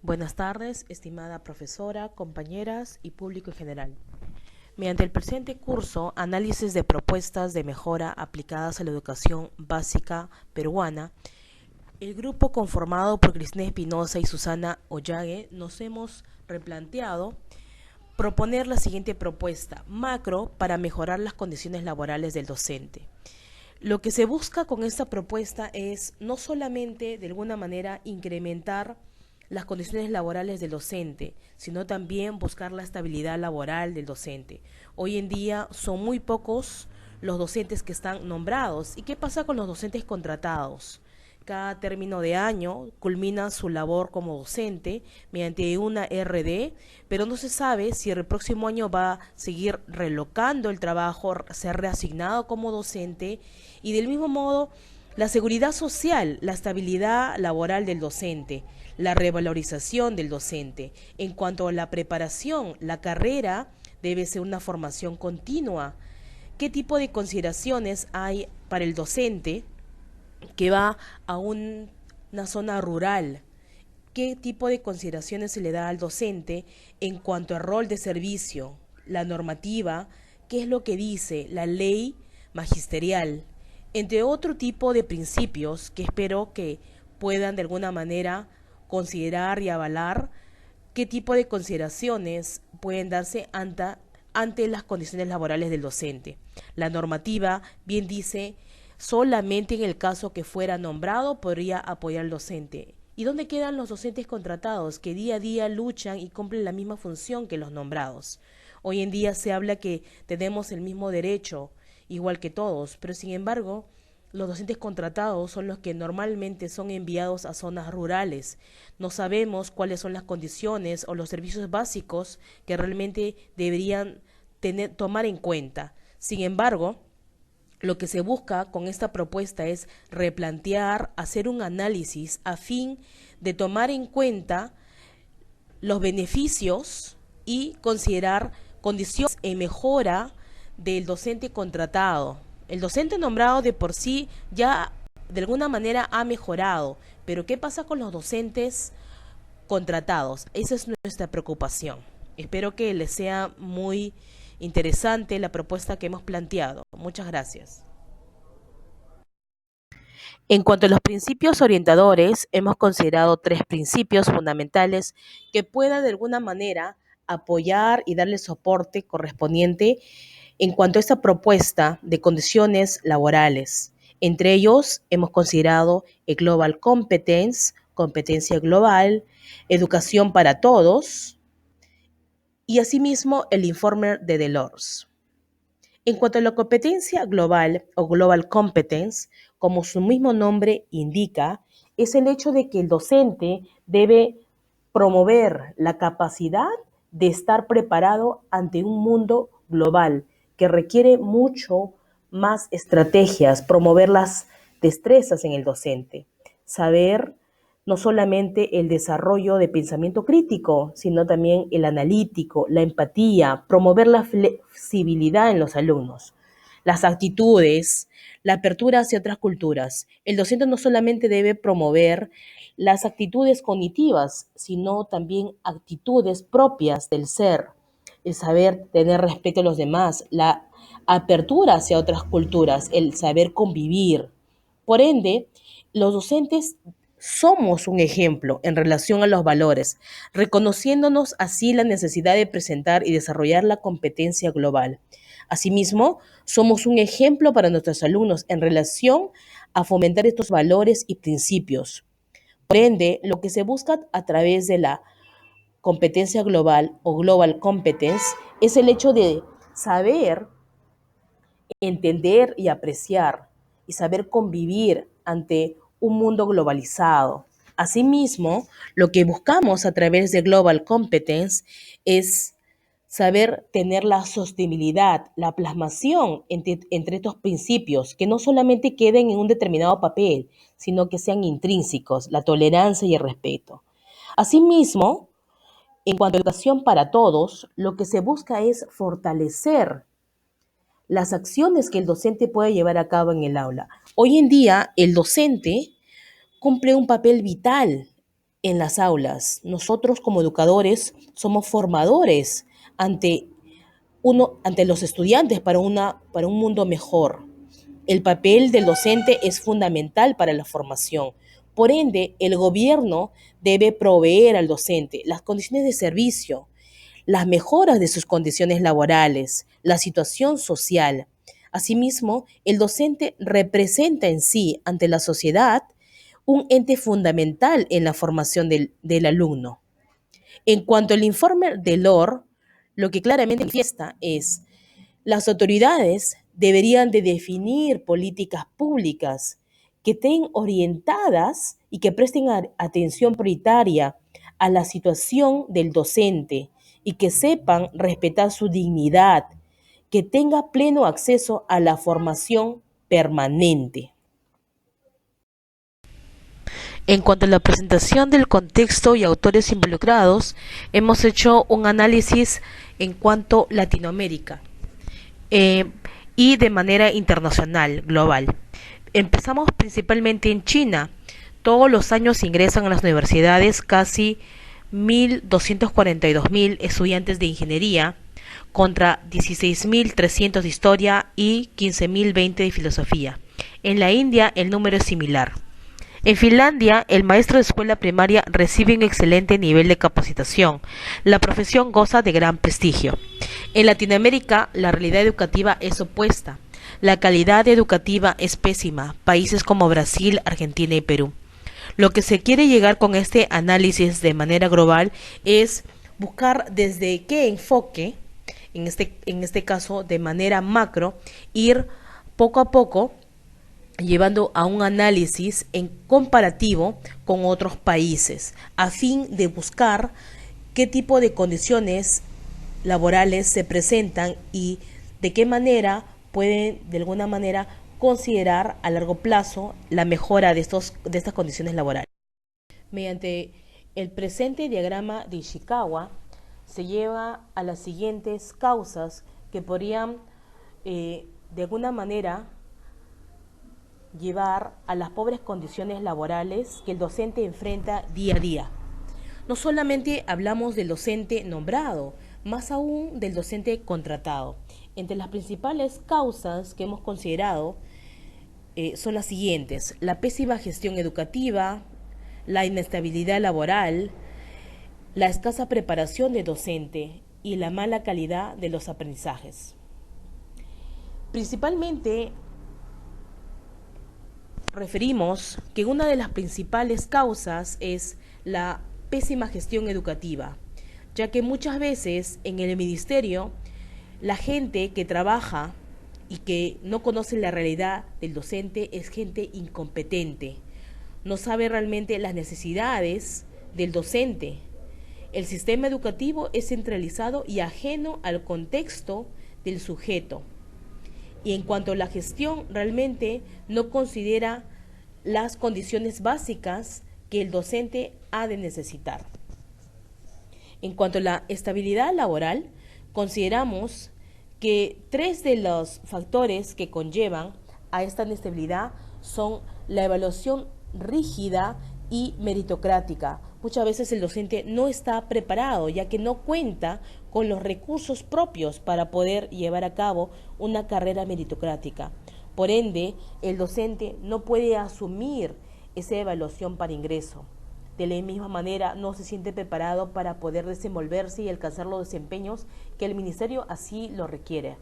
Buenas tardes, estimada profesora, compañeras y público en general. Mediante el presente curso, análisis de propuestas de mejora aplicadas a la educación básica peruana, el grupo conformado por Cristina Espinosa y Susana Ollague nos hemos replanteado proponer la siguiente propuesta macro para mejorar las condiciones laborales del docente. Lo que se busca con esta propuesta es no solamente de alguna manera incrementar las condiciones laborales del docente, sino también buscar la estabilidad laboral del docente. Hoy en día son muy pocos los docentes que están nombrados. ¿Y qué pasa con los docentes contratados? Cada término de año culmina su labor como docente mediante una RD, pero no se sabe si el próximo año va a seguir relocando el trabajo, ser reasignado como docente, y del mismo modo la seguridad social, la estabilidad laboral del docente, la revalorización del docente. En cuanto a la preparación, la carrera debe ser una formación continua. ¿Qué tipo de consideraciones hay para el docente que va a una zona rural? ¿Qué tipo de consideraciones se le da al docente en cuanto al rol de servicio, la normativa, qué es lo que dice la ley magisterial, entre otro tipo de principios que espero que puedan de alguna manera considerar y avalar qué tipo de consideraciones pueden darse ante las condiciones laborales del docente? La normativa bien dice: solamente en el caso que fuera nombrado podría apoyar al docente. ¿Y dónde quedan los docentes contratados que día a día luchan y cumplen la misma función que los nombrados? Hoy en día se habla que tenemos el mismo derecho, igual que todos, pero sin embargo, los docentes contratados son los que normalmente son enviados a zonas rurales. No sabemos cuáles son las condiciones o los servicios básicos que realmente deberían tomar en cuenta. Sin embargo, lo que se busca con esta propuesta es replantear, hacer un análisis a fin de tomar en cuenta los beneficios y considerar condiciones en mejora del docente contratado. El docente nombrado de por sí ya de alguna manera ha mejorado, pero ¿qué pasa con los docentes contratados? Esa es nuestra preocupación. Espero que les sea muy interesante la propuesta que hemos planteado. Muchas gracias. En cuanto a los principios orientadores, hemos considerado tres principios fundamentales que puedan de alguna manera apoyar y darle soporte correspondiente en cuanto a esta propuesta de condiciones laborales. Entre ellos, hemos considerado el Global Competence, competencia global, educación para todos, y asimismo el informe de Delors. En cuanto a la competencia global o Global Competence, como su mismo nombre indica, es el hecho de que el docente debe promover la capacidad de estar preparado ante un mundo global que requiere mucho más estrategias, promover las destrezas en el docente, saber no solamente el desarrollo de pensamiento crítico, sino también el analítico, la empatía, promover la flexibilidad en los alumnos, las actitudes, la apertura hacia otras culturas. El docente no solamente debe promover las actitudes cognitivas, sino también actitudes propias del ser, el saber tener respeto a los demás, la apertura hacia otras culturas, el saber convivir. Por ende, los docentes somos un ejemplo en relación a los valores, reconociéndonos así la necesidad de presentar y desarrollar la competencia global. Asimismo, somos un ejemplo para nuestros alumnos en relación a fomentar estos valores y principios. Por ende, lo que se busca a través de la competencia global o global competence es el hecho de saber, entender y apreciar y saber convivir ante un mundo globalizado. Asimismo, lo que buscamos a través de Global Competence es saber tener la sostenibilidad, la plasmación entre estos principios, que no solamente queden en un determinado papel, sino que sean intrínsecos, la tolerancia y el respeto. Asimismo, en cuanto a educación para todos, lo que se busca es fortalecer las acciones que el docente puede llevar a cabo en el aula. Hoy en día, el docente cumple un papel vital en las aulas. Nosotros como educadores somos formadores ante ante los estudiantes para un mundo mejor. El papel del docente es fundamental para la formación. Por ende, el gobierno debe proveer al docente las condiciones de servicio, las mejoras de sus condiciones laborales, la situación social. Asimismo, el docente representa en sí ante la sociedad un ente fundamental en la formación del alumno. En cuanto al informe de LOR, lo que claramente manifiesta es las autoridades deberían de definir políticas públicas que estén orientadas y que presten atención prioritaria a la situación del docente y que sepan respetar su dignidad, que tenga pleno acceso a la formación permanente. En cuanto a la presentación del contexto y autores involucrados, hemos hecho un análisis en cuanto a Latinoamérica eh, y de manera internacional, global. Empezamos principalmente en China. Todos los años ingresan a las universidades casi 1.242.000 estudiantes de ingeniería contra 16.300 de historia y 15.020 de filosofía. En la India el número es similar. En Finlandia, el maestro de escuela primaria recibe un excelente nivel de capacitación. La profesión goza de gran prestigio. En Latinoamérica, la realidad educativa es opuesta. La calidad educativa es pésima. Países como Brasil, Argentina y Perú. Lo que se quiere llegar con este análisis de manera global es buscar desde qué enfoque, en este caso de manera macro, ir poco a poco llevando a un análisis en comparativo con otros países, a fin de buscar qué tipo de condiciones laborales se presentan y de qué manera pueden, de alguna manera, considerar a largo plazo la mejora de estas condiciones laborales. Mediante el presente diagrama de Ishikawa se lleva a las siguientes causas que podrían, de alguna manera, llevar a las pobres condiciones laborales que el docente enfrenta día a día. No solamente hablamos del docente nombrado, más aún del docente contratado. Entre las principales causas que hemos considerado son las siguientes: la pésima gestión educativa, la inestabilidad laboral, la escasa preparación de docente y la mala calidad de los aprendizajes. Principalmente referimos que una de las principales causas es la pésima gestión educativa, ya que muchas veces en el ministerio la gente que trabaja y que no conoce la realidad del docente es gente incompetente, no sabe realmente las necesidades del docente. El sistema educativo es centralizado y ajeno al contexto del sujeto. Y en cuanto a la gestión, realmente no considera las condiciones básicas que el docente ha de necesitar. En cuanto a la estabilidad laboral, consideramos que 3 de los factores que conllevan a esta inestabilidad son la evaluación rígida y meritocrática. Muchas veces el docente no está preparado, ya que no cuenta con los recursos propios para poder llevar a cabo una carrera meritocrática. Por ende, el docente no puede asumir esa evaluación para ingreso. De la misma manera, no se siente preparado para poder desenvolverse y alcanzar los desempeños que el ministerio así lo requiere.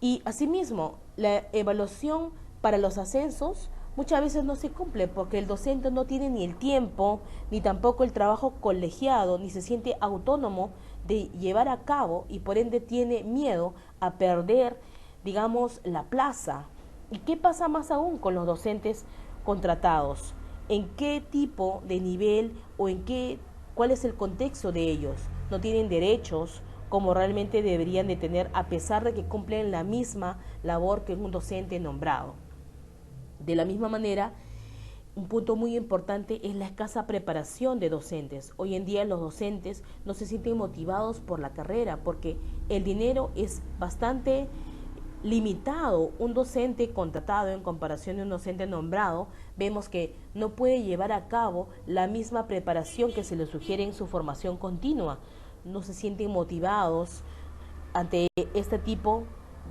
Y asimismo, la evaluación para los ascensos muchas veces no se cumple porque el docente no tiene ni el tiempo, ni tampoco el trabajo colegiado, ni se siente autónomo de llevar a cabo y por ende tiene miedo a perder, digamos, la plaza. ¿Y qué pasa más aún con los docentes contratados? ¿En qué tipo de nivel o cuál es el contexto de ellos? No tienen derechos como realmente deberían de tener, a pesar de que cumplen la misma labor que un docente nombrado. De la misma manera, un punto muy importante es la escasa preparación de docentes. Hoy en día los docentes no se sienten motivados por la carrera porque el dinero es bastante limitado un docente contratado en comparación de un docente nombrado, vemos que no puede llevar a cabo la misma preparación que se le sugiere en su formación continua. No se sienten motivados ante este tipo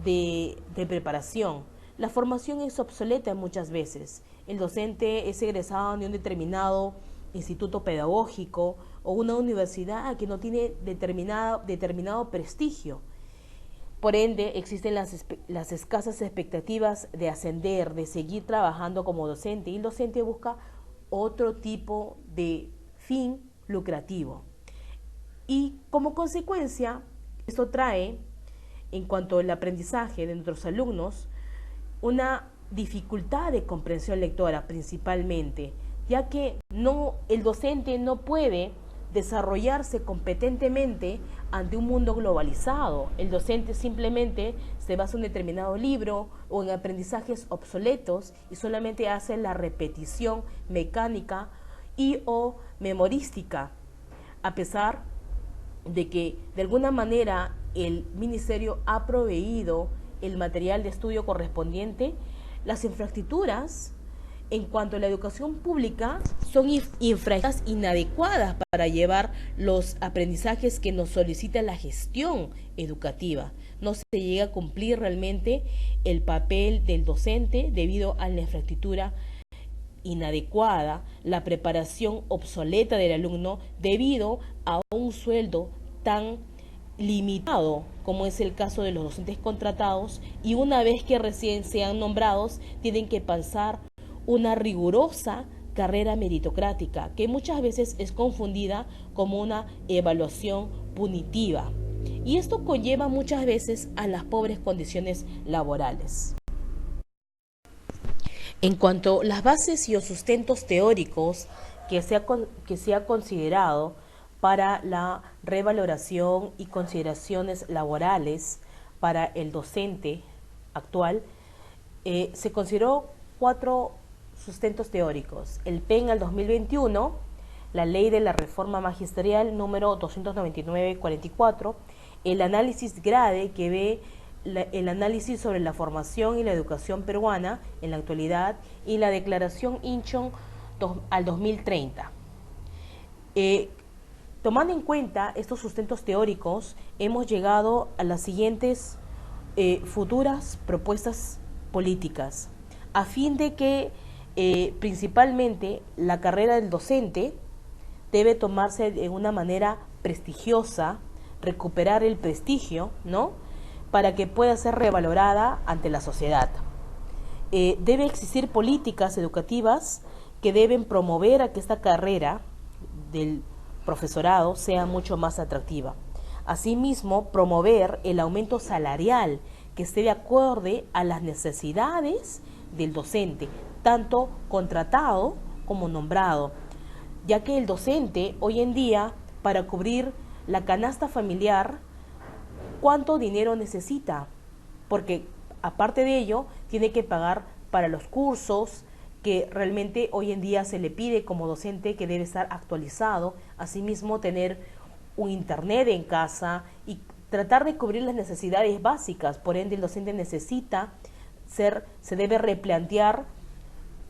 de preparación. La formación es obsoleta muchas veces. El docente es egresado de un determinado instituto pedagógico o una universidad que no tiene determinado prestigio. Por ende, existen las escasas expectativas de ascender, de seguir trabajando como docente, y el docente busca otro tipo de fin lucrativo. Y como consecuencia, esto trae, en cuanto al aprendizaje de nuestros alumnos, una dificultad de comprensión lectora principalmente, ya que el docente no puede desarrollarse competentemente ante un mundo globalizado. El docente simplemente se basa en un determinado libro o en aprendizajes obsoletos y solamente hace la repetición mecánica y o memorística, a pesar de que de alguna manera el ministerio ha proveído el material de estudio correspondiente. Las infraestructuras en cuanto a la educación pública son infraestructuras inadecuadas para llevar los aprendizajes que nos solicita la gestión educativa. No se llega a cumplir realmente el papel del docente debido a la infraestructura inadecuada, la preparación obsoleta del alumno debido a un sueldo tan limitado como es el caso de los docentes contratados, y una vez que recién sean nombrados tienen que pasar una rigurosa carrera meritocrática que muchas veces es confundida como una evaluación punitiva, y esto conlleva muchas veces a las pobres condiciones laborales. En cuanto a las bases y los sustentos teóricos que se ha considerado para la revaloración y consideraciones laborales para el docente actual, se consideró 4 sustentos teóricos: el PEN al 2021, la Ley de la Reforma Magisterial número 299/44, el análisis GRADE, que ve el análisis sobre la formación y la educación peruana en la actualidad, y la Declaración Inchon al 2030. Tomando en cuenta estos sustentos teóricos, hemos llegado a las siguientes futuras propuestas políticas, a fin de que principalmente la carrera del docente debe tomarse de una manera prestigiosa, recuperar el prestigio, ¿no?, para que pueda ser revalorada ante la sociedad. Debe existir políticas educativas que deben promover a que esta carrera del profesorado sea mucho más atractiva. Asimismo, promover el aumento salarial que esté de acorde a las necesidades del docente, tanto contratado como nombrado, ya que el docente hoy en día, para cubrir la canasta familiar, ¿cuánto dinero necesita? Porque aparte de ello, tiene que pagar para los cursos que realmente hoy en día se le pide como docente, que debe estar actualizado. Asimismo, tener un internet en casa y tratar de cubrir las necesidades básicas. Por ende, el docente necesita se debe replantear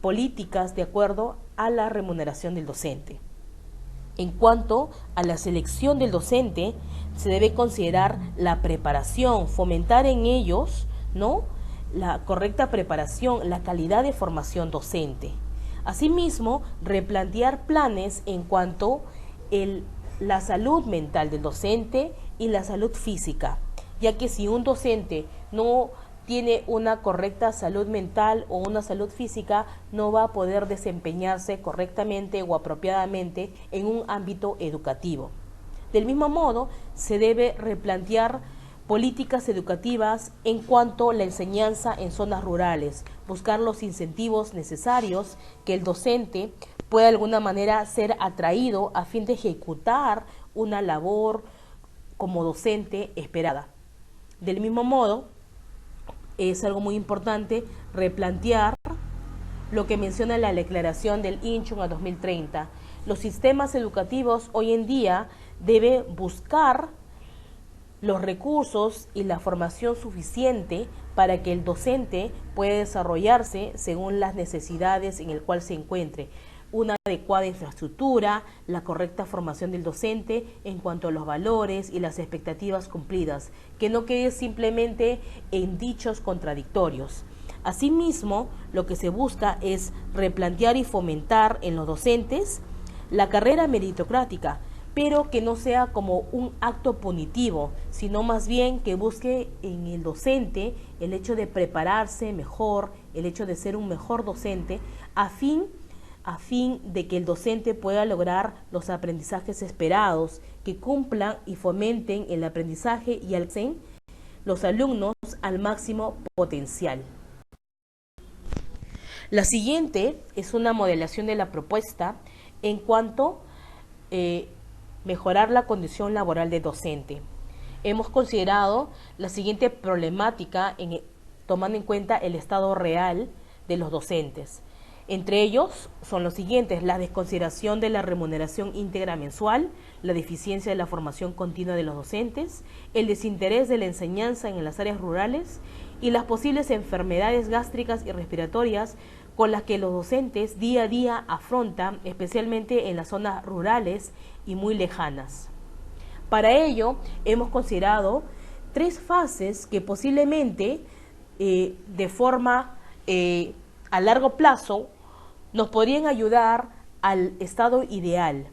políticas de acuerdo a la remuneración del docente. En cuanto a la selección del docente, se debe considerar la preparación, fomentar en ellos, ¿no?, la correcta preparación, la calidad de formación docente. Asimismo, replantear planes en cuanto a la salud mental del docente y la salud física, ya que si un docente no tiene una correcta salud mental o una salud física, no va a poder desempeñarse correctamente o apropiadamente en un ámbito educativo. Del mismo modo, se debe replantear políticas educativas en cuanto a la enseñanza en zonas rurales, buscar los incentivos necesarios que el docente pueda de alguna manera ser atraído a fin de ejecutar una labor como docente esperada. Del mismo modo, es algo muy importante replantear lo que menciona la declaración del Inchon a 2030. Los sistemas educativos hoy en día deben buscar los recursos y la formación suficiente para que el docente pueda desarrollarse según las necesidades en el cual se encuentre. Una adecuada infraestructura, la correcta formación del docente en cuanto a los valores y las expectativas cumplidas, que no quede simplemente en dichos contradictorios. Asimismo, lo que se busca es replantear y fomentar en los docentes la carrera meritocrática, pero que no sea como un acto punitivo, sino más bien que busque en el docente el hecho de prepararse mejor, el hecho de ser un mejor docente, a fin de que el docente pueda lograr los aprendizajes esperados, que cumplan y fomenten el aprendizaje y alcancen los alumnos al máximo potencial. La siguiente es una modelación de la propuesta en cuanto mejorar la condición laboral del docente. Hemos considerado la siguiente problemática tomando en cuenta el estado real de los docentes. Entre ellos son los siguientes: la desconsideración de la remuneración íntegra mensual, la deficiencia de la formación continua de los docentes, el desinterés de la enseñanza en las áreas rurales y las posibles enfermedades gástricas y respiratorias con las que los docentes día a día afrontan, especialmente en las zonas rurales y muy lejanas. Para ello, hemos considerado 3 fases que posiblemente de forma a largo plazo nos podrían ayudar al estado ideal.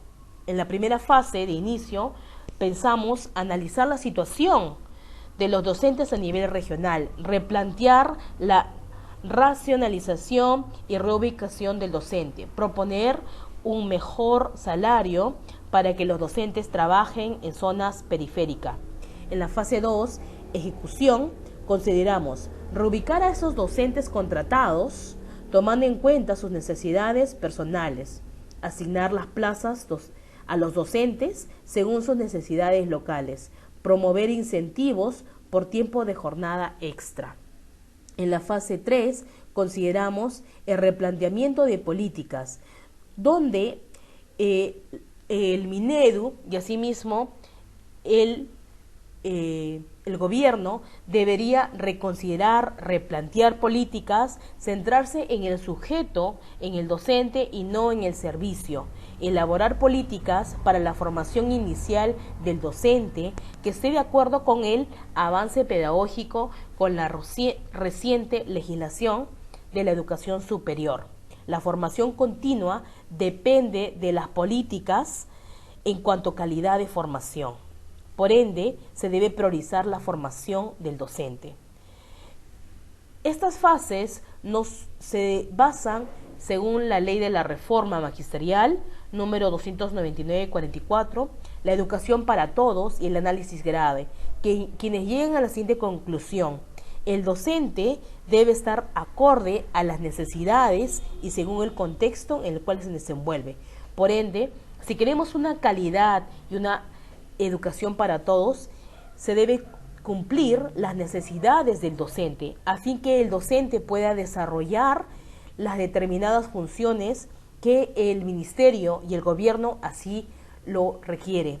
En la primera fase de inicio pensamos analizar la situación de los docentes a nivel regional, replantear la racionalización y reubicación del docente, proponer un mejor salario para que los docentes trabajen en zonas periféricas. En la fase 2, ejecución, consideramos reubicar a esos docentes contratados tomando en cuenta sus necesidades personales, asignar las plazas a los docentes según sus necesidades locales, promover incentivos por tiempo de jornada extra. En la fase 3 consideramos el replanteamiento de políticas, donde el Minedu y asimismo el gobierno debería reconsiderar, replantear políticas, centrarse en el sujeto, en el docente y no en el servicio. Elaborar políticas para la formación inicial del docente que esté de acuerdo con el avance pedagógico, con la reciente legislación de la educación superior. La formación continua depende de las políticas en cuanto a calidad de formación. Por ende, se debe priorizar la formación del docente. Estas fases se basan según la ley de la reforma magisterial número 299/44, la educación para todos y el análisis grave, quienes llegan a la siguiente conclusión: el docente debe estar acorde a las necesidades y según el contexto en el cual se desenvuelve. Por ende, si queremos una calidad y una educación para todos, se debe cumplir las necesidades del docente, a fin que el docente pueda desarrollar las determinadas funciones que el ministerio y el gobierno así lo requiere.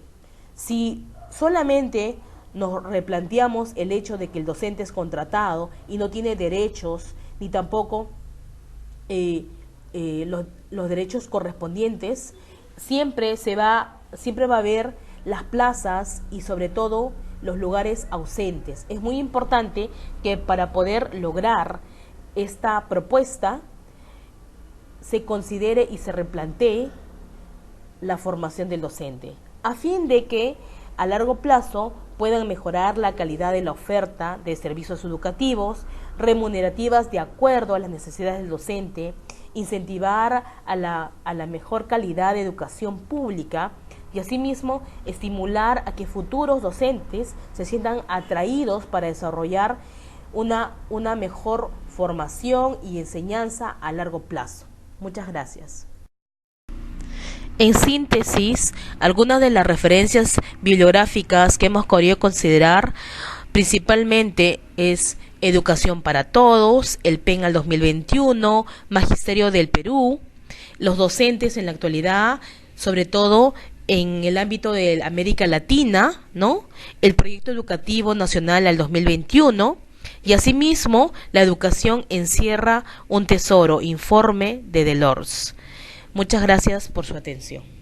Si solamente nos replanteamos el hecho de que el docente es contratado y no tiene derechos, ni tampoco los derechos correspondientes, siempre va a haber las plazas y sobre todo los lugares ausentes. Es muy importante que para poder lograr esta propuesta se considere y se replantee la formación del docente, a fin de que a largo plazo puedan mejorar la calidad de la oferta de servicios educativos, remunerativas de acuerdo a las necesidades del docente, incentivar a la mejor calidad de educación pública y asimismo estimular a que futuros docentes se sientan atraídos para desarrollar una mejor formación y enseñanza a largo plazo. Muchas gracias. En síntesis, algunas de las referencias bibliográficas que hemos querido considerar principalmente es Educación para Todos, el PEN al 2021, Magisterio del Perú, los docentes en la actualidad, sobre todo en el ámbito de América Latina, ¿no? El proyecto educativo nacional al 2021 y asimismo la educación encierra un tesoro, informe de Delors. Muchas gracias por su atención.